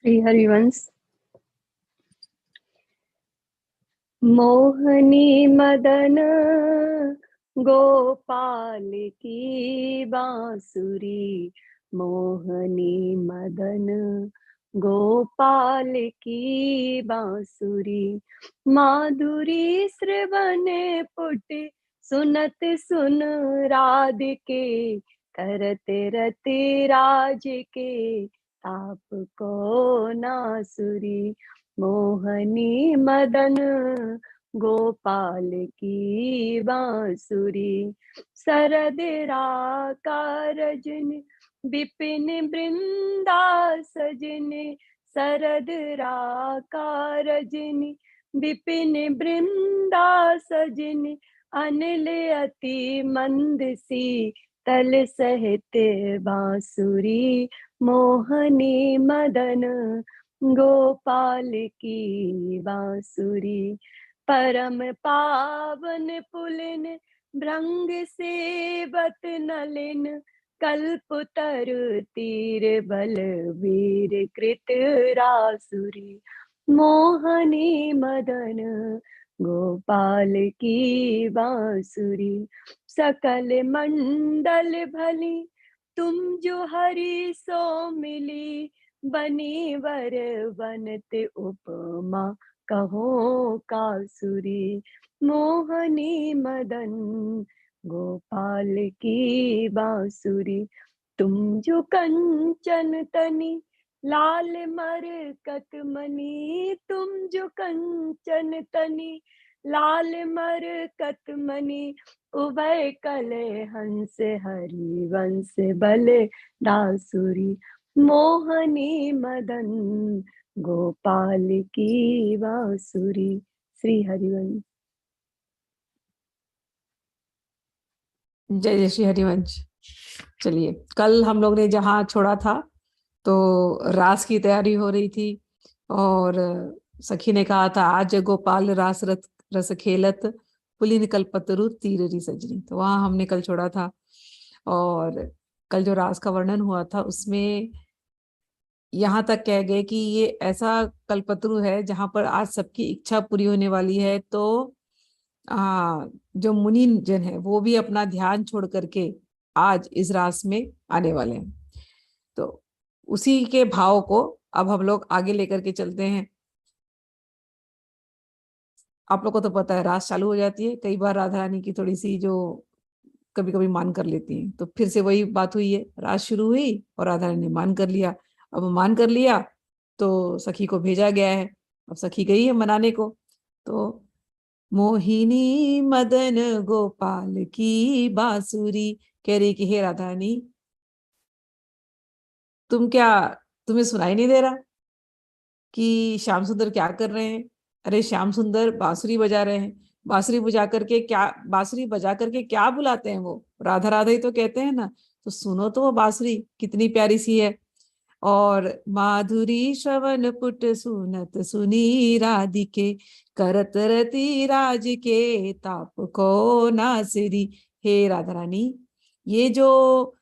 श्री हरिवंश। मोहनी मदन गोपाल की बांसुरी, मोहनी मदन गोपाल की बांसुरी। माधुरी श्रवण पुट सुनत सुन राधिके, करते रति राज के ताप को नासुरी। मोहनी मदन गोपाल की बांसुरी। शरद राका रजनी विपिन वृंदा सजनी, शरद राका रजनी विपिन वृंदा सजनी। अनिल अति मंद सी तल सहित बांसुरी, मोहनी मदन गोपाल की बांसुरी। परम पावन पुलिन भृंग सेवत नलिन, कल्पतरु तीर बल वीर कृत रासुरी। मोहनी मदन गोपाल की बांसुरी। सकल मंडल भली तुम जो हरि सो मिली, बनी वर बनत उपमा कहो कासुरी। मोहनी मदन गोपाल की बांसुरी। तुम जो कंचन तनी लाल मरकत मणि, तुम जो कंचन तनी लाल मरकत मणि। उभय कले हंस हरि वंश बल दासुरी। मोहनी मदन गोपाल की बांसुरी। श्री हरिवंश। जय जय श्री हरिवंश। चलिए, कल हम लोग ने जहाँ छोड़ा था तो रास की तैयारी हो रही थी और सखी ने कहा था आज गोपाल रास रस खेलत, पुलिन कल्पतरु तीररी सजनी। तो वहां हमने कल छोड़ा था और कल जो रास का वर्णन हुआ था उसमें यहाँ तक कह गए कि ये ऐसा कल्पतरु है जहां पर आज सबकी इच्छा पूरी होने वाली है। तो जो मुनि जन है वो भी अपना ध्यान छोड़ करके आज इस रास में आने वाले हैं। तो उसी के भाव को अब हम लोग आगे लेकर के चलते हैं। आप लोग को तो पता है रास चालू हो जाती है, कई बार राधा रानी की थोड़ी सी जो कभी कभी मान कर लेती हैं, तो फिर से वही बात हुई है, रास शुरू हुई और राधा रानी ने मान कर लिया। अब मान कर लिया तो सखी को भेजा गया है, अब सखी गई है मनाने को। तो मोहिनी मदन गोपाल की बांसुरी कह रही कि हे राधा रानी, तुम्हें सुनाई नहीं दे रहा कि श्याम सुंदर क्या कर रहे हैं? अरे श्याम सुंदर बांसुरी बजा रहे हैं। बांसुरी बजा करके क्या बुलाते हैं? वो राधा राधा ही तो कहते हैं ना। तो सुनो तो वो बांसुरी कितनी प्यारी सी है। और माधुरी श्रवण पुट सुनत सुनी राधिके, करत रति राज के ताप को नासिरी। हे राधा रानी, ये जो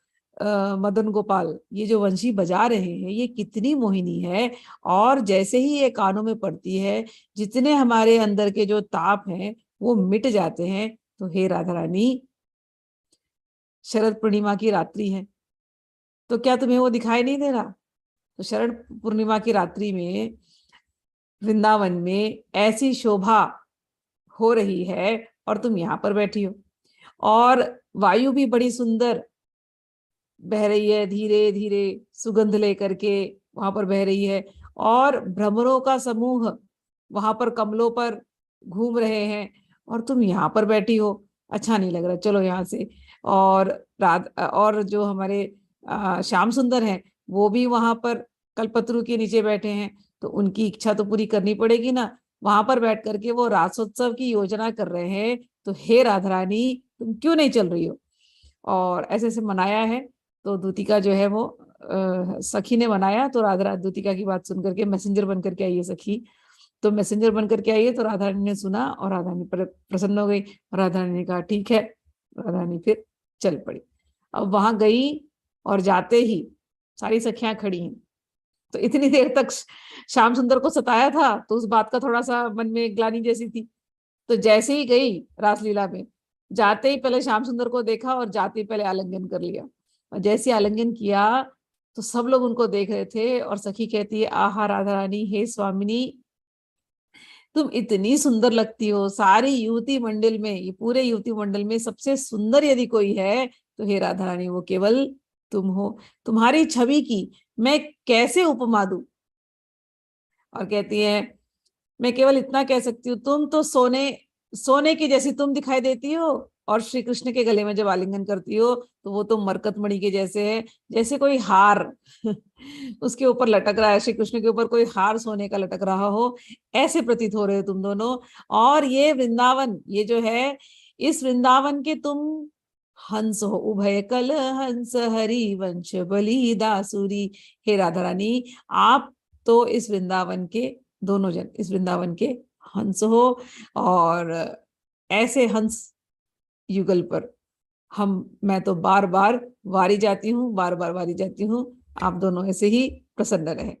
मदन गोपाल ये जो वंशी बजा रहे हैं ये कितनी मोहिनी है। और जैसे ही ये कानों में पड़ती है, जितने हमारे अंदर के जो ताप हैं वो मिट जाते हैं। तो हे राधा रानी, शरद पूर्णिमा की रात्रि है, तो क्या तुम्हें वो दिखाई नहीं दे रहा? तो शरद पूर्णिमा की रात्रि में वृंदावन में ऐसी शोभा हो रही है और तुम यहाँ पर बैठी हो, और वायु भी बड़ी सुंदर बह रही है, धीरे धीरे सुगंध लेकर के वहां पर बह रही है, और भ्रमरों का समूह वहां पर कमलों पर घूम रहे हैं, और तुम यहाँ पर बैठी हो। अच्छा नहीं लग रहा, चलो यहाँ से। और और जो हमारे श्याम सुंदर हैं वो भी वहां पर कल्पतरु के नीचे बैठे हैं, तो उनकी इच्छा तो पूरी करनी पड़ेगी ना। वहां पर बैठ करके वो रासोत्सव की योजना कर रहे हैं। तो हे राधा रानी, तुम क्यों नहीं चल रही हो? और ऐसे ऐसे मनाया है। तो दूतिका जो है वो सखी ने मनाया, तो राधा दूतिका की बात सुन करके मैसेंजर बन करके आई है सखी। तो मैसेंजर बन करके आई है, तो राधा रानी ने सुना और राधा रानी पर प्रसन्न हो गई। राधा रानी ने कहा ठीक है। राधा रानी फिर चल पड़ी। अब वहां गई और जाते ही सारी सखियां खड़ी हैं तो इतनी देर तक श्याम सुंदर को सताया था, तो उस बात का थोड़ा सा मन में ग्लानि जैसी थी। तो जैसे ही गई रासलीला में, जाते ही पहले श्याम सुंदर को देखा और जाते ही पहले आलिंगन कर लिया। और जैसे ही आलिंगन किया तो सब लोग उनको देख रहे थे, और सखी कहती है, आहा राधा रानी, हे स्वामिनी, तुम इतनी सुंदर लगती हो, सारी युवती मंडल में, ये पूरे युवती मंडल में सबसे सुंदर यदि कोई है तो हे राधा रानी, वो केवल तुम हो। तुम्हारी छवि की मैं कैसे उपमा दूं। और कहती है, मैं केवल इतना कह सकती हूँ, तुम तो सोने सोने की जैसी तुम दिखाई देती हो, और श्री कृष्ण के गले में जब आलिंगन करती हो तो वो तो मरकत मणि के जैसे है, जैसे कोई हार उसके ऊपर लटक रहा है, श्री कृष्ण के ऊपर कोई हार सोने का लटक रहा हो, ऐसे प्रतीत हो रहे हो तुम दोनों। और ये वृंदावन, ये जो है, इस वृंदावन के तुम हंस हो, उभय कल हंस हरि वंश बलि दासुरी। हे राधा रानी, आप तो इस वृंदावन के, दोनों जन इस वृंदावन के हंस हो, और ऐसे हंस युगल पर मैं तो बार बार वारी जाती हूँ, बार बार वारी जाती हूँ। आप दोनों ऐसे ही प्रसन्न रहे।